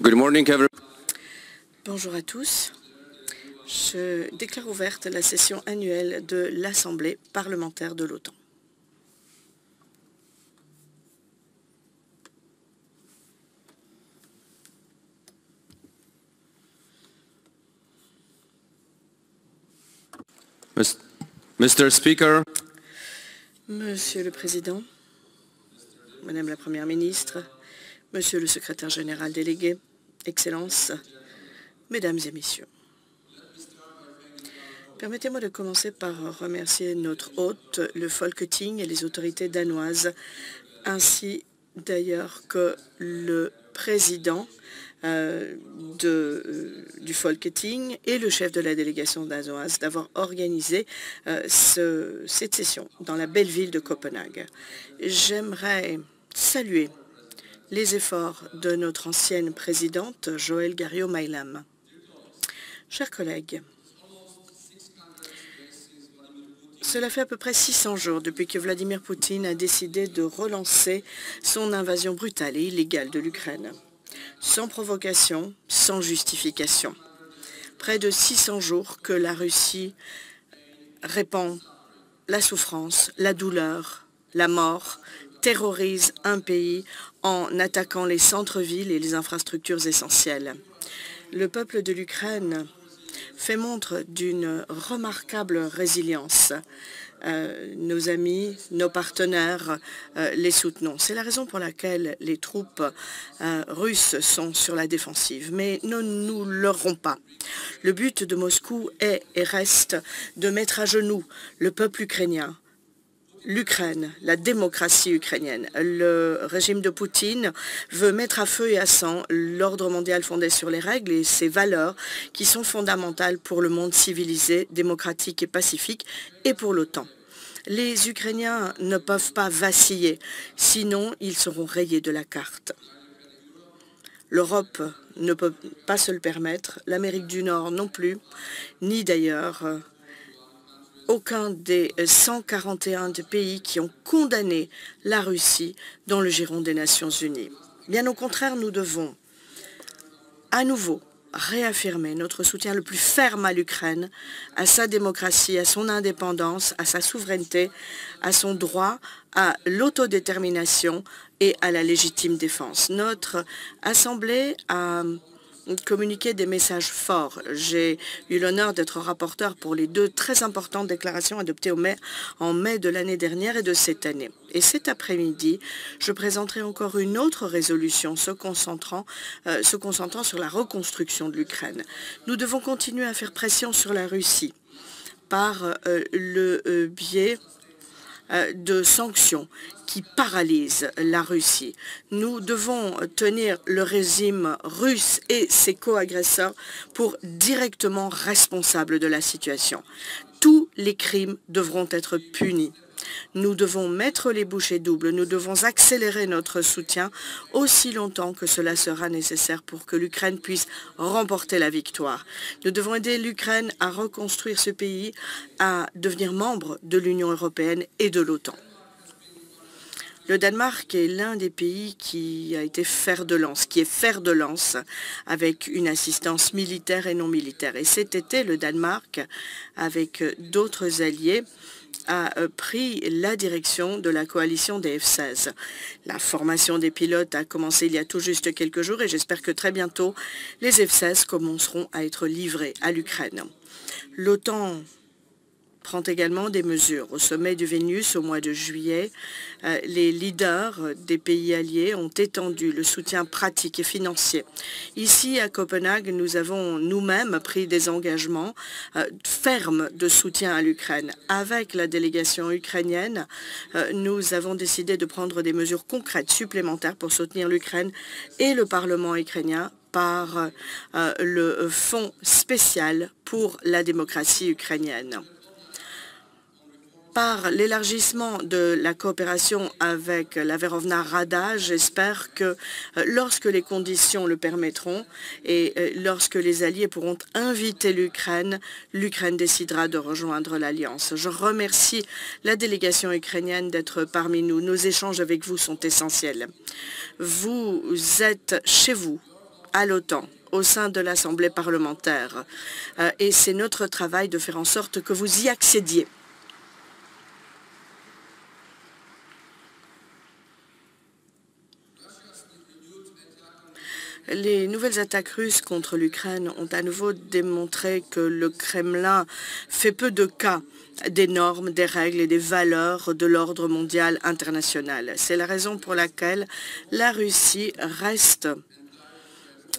Good morning, everyone. Bonjour à tous. Je déclare ouverte la session annuelle de l'Assemblée parlementaire de l'OTAN. Mr. Speaker, Monsieur le Président, Madame la Première ministre, Monsieur le Secrétaire général délégué, Excellences, Mesdames et Messieurs. Permettez-moi de commencer par remercier notre hôte, le Folketing et les autorités danoises, ainsi d'ailleurs que le président du Folketing et le chef de la délégation danoise d'avoir organisé cette session dans la belle ville de Copenhague. J'aimerais saluer les efforts de notre ancienne présidente, Joëlle Garriaud-Maylam. Chers collègues, cela fait à peu près 600 jours depuis que Vladimir Poutine a décidé de relancer son invasion brutale et illégale de l'Ukraine. Sans provocation, sans justification. Près de 600 jours que la Russie répand la souffrance, la douleur, la mort, terrorise un pays en attaquant les centres-villes et les infrastructures essentielles. Le peuple de l'Ukraine fait montre d'une remarquable résilience. Nos amis, nos partenaires les soutenons. C'est la raison pour laquelle les troupes russes sont sur la défensive. Mais ne nous leurrons pas. Le but de Moscou est et reste de mettre à genoux le peuple ukrainien, l'Ukraine, la démocratie ukrainienne. Le régime de Poutine veut mettre à feu et à sang l'ordre mondial fondé sur les règles et ses valeurs qui sont fondamentales pour le monde civilisé, démocratique et pacifique et pour l'OTAN. Les Ukrainiens ne peuvent pas vaciller, sinon ils seront rayés de la carte. L'Europe ne peut pas se le permettre, l'Amérique du Nord non plus, ni d'ailleurs aucun des 141 pays qui ont condamné la Russie dans le giron des Nations Unies. Bien au contraire, nous devons à nouveau réaffirmer notre soutien le plus ferme à l'Ukraine, à sa démocratie, à son indépendance, à sa souveraineté, à son droit à l'autodétermination et à la légitime défense. Notre Assemblée a communiquer des messages forts. J'ai eu l'honneur d'être rapporteur pour les deux très importantes déclarations adoptées en mai de l'année dernière et de cette année. Et cet après-midi, je présenterai encore une autre résolution se concentrant sur la reconstruction de l'Ukraine. Nous devons continuer à faire pression sur la Russie par le biais de sanctions qui paralysent la Russie. Nous devons tenir le régime russe et ses co-agresseurs pour directement responsables de la situation. Tous les crimes devront être punis. Nous devons mettre les bouchées doubles, nous devons accélérer notre soutien aussi longtemps que cela sera nécessaire pour que l'Ukraine puisse remporter la victoire. Nous devons aider l'Ukraine à reconstruire ce pays, à devenir membre de l'Union européenne et de l'OTAN. Le Danemark est l'un des pays qui a été fer de lance, avec une assistance militaire et non militaire. Et cet été, le Danemark, avec d'autres alliés, a pris la direction de la coalition des F-16. La formation des pilotes a commencé il y a tout juste quelques jours et j'espère que très bientôt, les F-16 commenceront à être livrés à l'Ukraine. L'OTAN prend également des mesures. Au sommet du Vilnius, au mois de juillet, les leaders des pays alliés ont étendu le soutien pratique et financier. Ici, à Copenhague, nous avons nous-mêmes pris des engagements fermes de soutien à l'Ukraine. Avec la délégation ukrainienne, nous avons décidé de prendre des mesures concrètes supplémentaires pour soutenir l'Ukraine et le Parlement ukrainien par le Fonds spécial pour la démocratie ukrainienne. Par l'élargissement de la coopération avec la Verkhovna Rada, j'espère que lorsque les conditions le permettront et lorsque les alliés pourront inviter l'Ukraine, l'Ukraine décidera de rejoindre l'Alliance. Je remercie la délégation ukrainienne d'être parmi nous. Nos échanges avec vous sont essentiels. Vous êtes chez vous, à l'OTAN au sein de l'Assemblée parlementaire. Et c'est notre travail de faire en sorte que vous y accédiez. Les nouvelles attaques russes contre l'Ukraine ont à nouveau démontré que le Kremlin fait peu de cas des normes, des règles et des valeurs de l'ordre mondial international. C'est la raison pour laquelle la Russie reste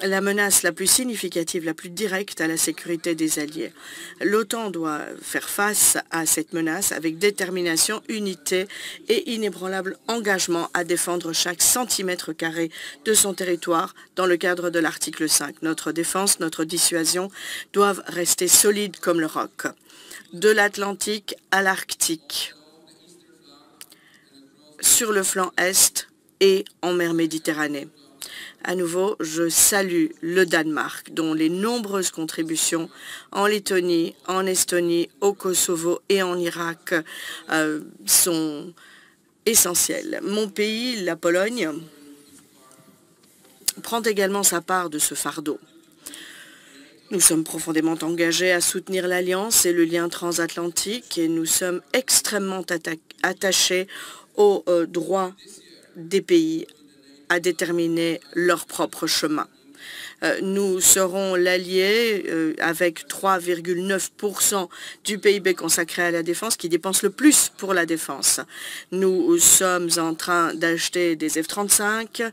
la menace la plus significative, la plus directe à la sécurité des alliés. L'OTAN doit faire face à cette menace avec détermination, unité et inébranlable engagement à défendre chaque centimètre carré de son territoire dans le cadre de l'article 5. Notre défense, notre dissuasion doivent rester solides comme le roc. De l'Atlantique à l'Arctique, sur le flanc Est et en mer Méditerranée. À nouveau, je salue le Danemark, dont les nombreuses contributions en Lettonie, en Estonie, au Kosovo et en Irak sont essentielles. Mon pays, la Pologne, prend également sa part de ce fardeau. Nous sommes profondément engagés à soutenir l'Alliance et le lien transatlantique et nous sommes extrêmement attachés aux droits des pays à déterminer leur propre chemin. Nous serons l'allié avec 3,9% du PIB consacré à la défense qui dépense le plus pour la défense. Nous sommes en train d'acheter des F-35,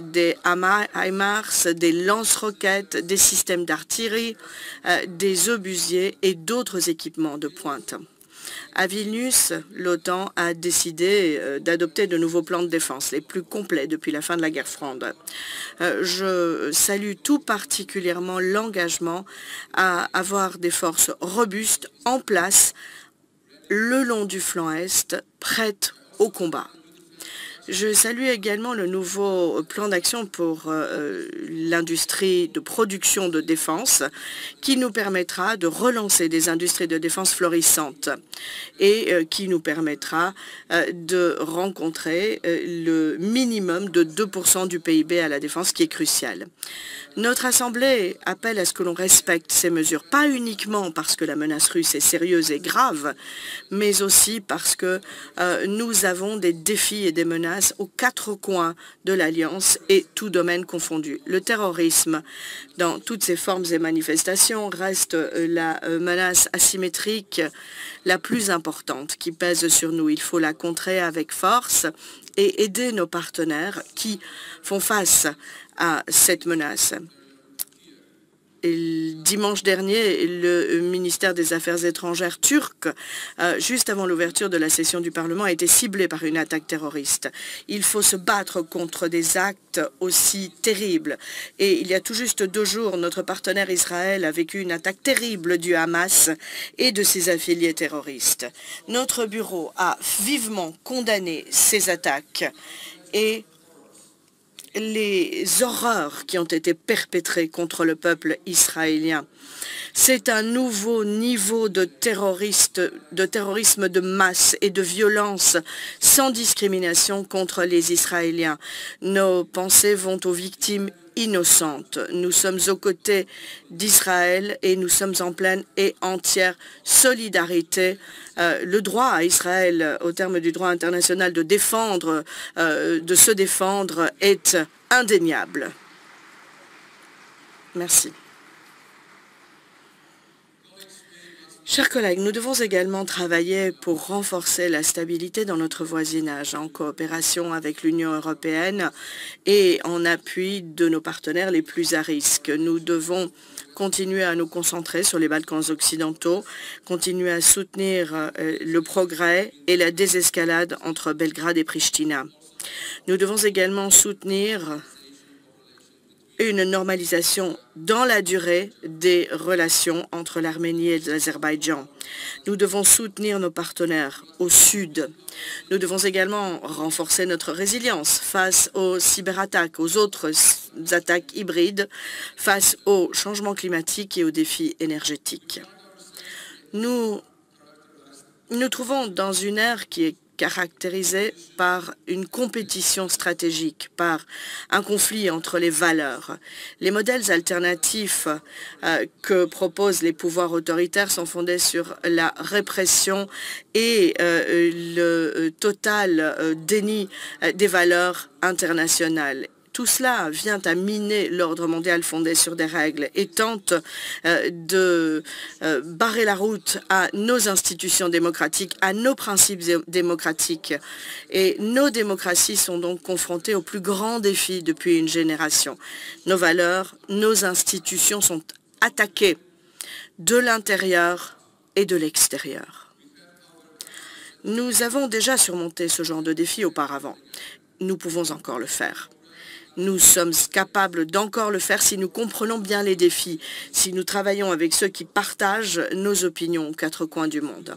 des HIMARS, des lance-roquettes, des systèmes d'artillerie, des obusiers et d'autres équipements de pointe. À Vilnius, l'OTAN a décidé d'adopter de nouveaux plans de défense, les plus complets depuis la fin de la guerre froide. Je salue tout particulièrement l'engagement à avoir des forces robustes en place le long du flanc Est, prêtes au combat. Je salue également le nouveau plan d'action pour l'industrie de production de défense qui nous permettra de relancer des industries de défense florissantes et qui nous permettra de rencontrer le minimum de 2% du PIB à la défense qui est crucial. Notre Assemblée appelle à ce que l'on respecte ces mesures, pas uniquement parce que la menace russe est sérieuse et grave, mais aussi parce que nous avons des défis et des menaces aux quatre coins de l'Alliance et tout domaine confondu. Le terrorisme, dans toutes ses formes et manifestations, reste la menace asymétrique la plus importante qui pèse sur nous. Il faut la contrer avec force et aider nos partenaires qui font face à cette menace. Dimanche dernier, le ministère des Affaires étrangères turc, juste avant l'ouverture de la session du Parlement, a été ciblé par une attaque terroriste. Il faut se battre contre des actes aussi terribles. Et il y a tout juste 2 jours, notre partenaire Israël a vécu une attaque terrible du Hamas et de ses affiliés terroristes. Notre bureau a vivement condamné ces attaques et les horreurs qui ont été perpétrées contre le peuple israélien. C'est un nouveau niveau de terrorisme de masse et de violence sans discrimination contre les Israéliens. Nos pensées vont aux victimes innocentes. Nous sommes aux côtés d'Israël et nous sommes en pleine et entière solidarité. Le droit à Israël, au terme du droit international de se défendre, est indéniable. Merci. Chers collègues, nous devons également travailler pour renforcer la stabilité dans notre voisinage en coopération avec l'Union européenne et en appui de nos partenaires les plus à risque. Nous devons continuer à nous concentrer sur les Balkans occidentaux, continuer à soutenir le progrès et la désescalade entre Belgrade et Pristina. Nous devons également soutenir une normalisation dans la durée des relations entre l'Arménie et l'Azerbaïdjan. Nous devons soutenir nos partenaires au sud. Nous devons également renforcer notre résilience face aux cyberattaques, aux autres attaques hybrides, face aux changements climatiques et aux défis énergétiques. Nous nous trouvons dans une ère qui est caractérisée par une compétition stratégique, par un conflit entre les valeurs. Les modèles alternatifs que proposent les pouvoirs autoritaires sont fondés sur la répression et le total déni des valeurs internationales. Tout cela vient à miner l'ordre mondial fondé sur des règles et tente de barrer la route à nos institutions démocratiques, à nos principes démocratiques. Et nos démocraties sont donc confrontées aux plus grands défis depuis une génération. Nos valeurs, nos institutions sont attaquées de l'intérieur et de l'extérieur. Nous avons déjà surmonté ce genre de défi auparavant. Nous pouvons encore le faire. Nous sommes capables d'encore le faire si nous comprenons bien les défis, si nous travaillons avec ceux qui partagent nos opinions aux quatre coins du monde.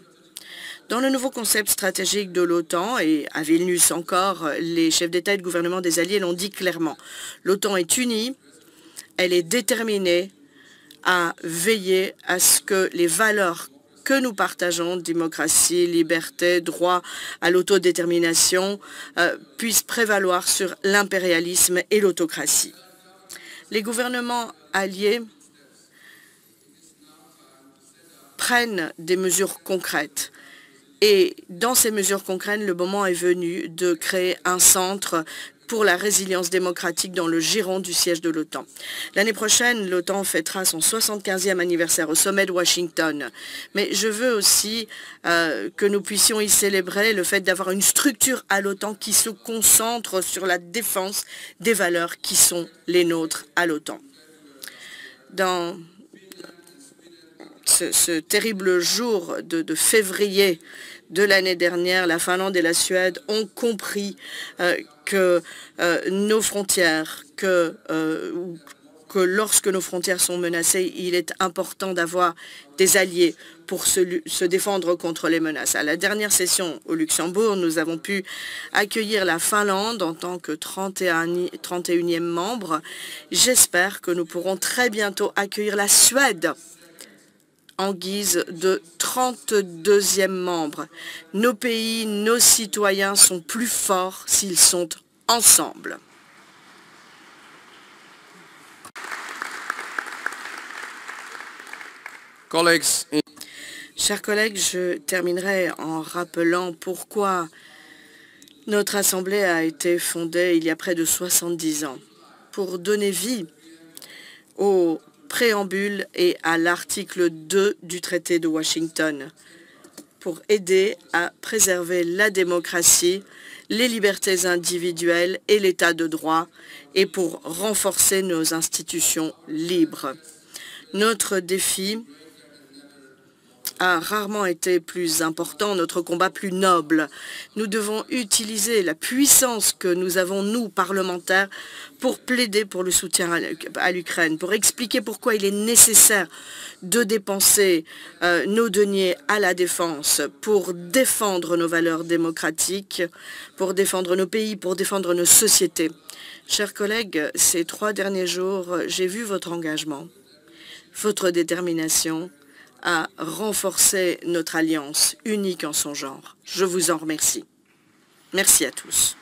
Dans le nouveau concept stratégique de l'OTAN, et à Vilnius encore, les chefs d'État et de gouvernement des alliés l'ont dit clairement, l'OTAN est unie, elle est déterminée à veiller à ce que les valeurs que nous partageons, démocratie, liberté, droit à l'autodétermination, puissent prévaloir sur l'impérialisme et l'autocratie. Les gouvernements alliés prennent des mesures concrètes. Et dans ces mesures concrètes, le moment est venu de créer un centre pour la résilience démocratique dans le giron du siège de l'OTAN. L'année prochaine, l'OTAN fêtera son 75e anniversaire au sommet de Washington. Mais je veux aussi que nous puissions y célébrer le fait d'avoir une structure à l'OTAN qui se concentre sur la défense des valeurs qui sont les nôtres à l'OTAN. Dans ce terrible jour de février de l'année dernière, la Finlande et la Suède ont compris que nos frontières, que lorsque nos frontières sont menacées, il est important d'avoir des alliés pour se défendre contre les menaces. À la dernière session au Luxembourg, nous avons pu accueillir la Finlande en tant que 31e membre. J'espère que nous pourrons très bientôt accueillir la Suède en guise de 32e membre. Nos pays, nos citoyens sont plus forts s'ils sont ensemble. Chers collègues, je terminerai en rappelant pourquoi notre Assemblée a été fondée il y a près de 70 ans, pour donner vie au préambule et à l'article 2 du traité de Washington, pour aider à préserver la démocratie, les libertés individuelles et l'état de droit, et pour renforcer nos institutions libres. Notre défi a rarement été plus important, notre combat plus noble. Nous devons utiliser la puissance que nous avons, nous, parlementaires, pour plaider pour le soutien à l'Ukraine, pour expliquer pourquoi il est nécessaire de dépenser nos deniers à la défense, pour défendre nos valeurs démocratiques, pour défendre nos pays, pour défendre nos sociétés. Chers collègues, ces 3 derniers jours, j'ai vu votre engagement, votre détermination à renforcer notre alliance unique en son genre. Je vous en remercie. Merci à tous.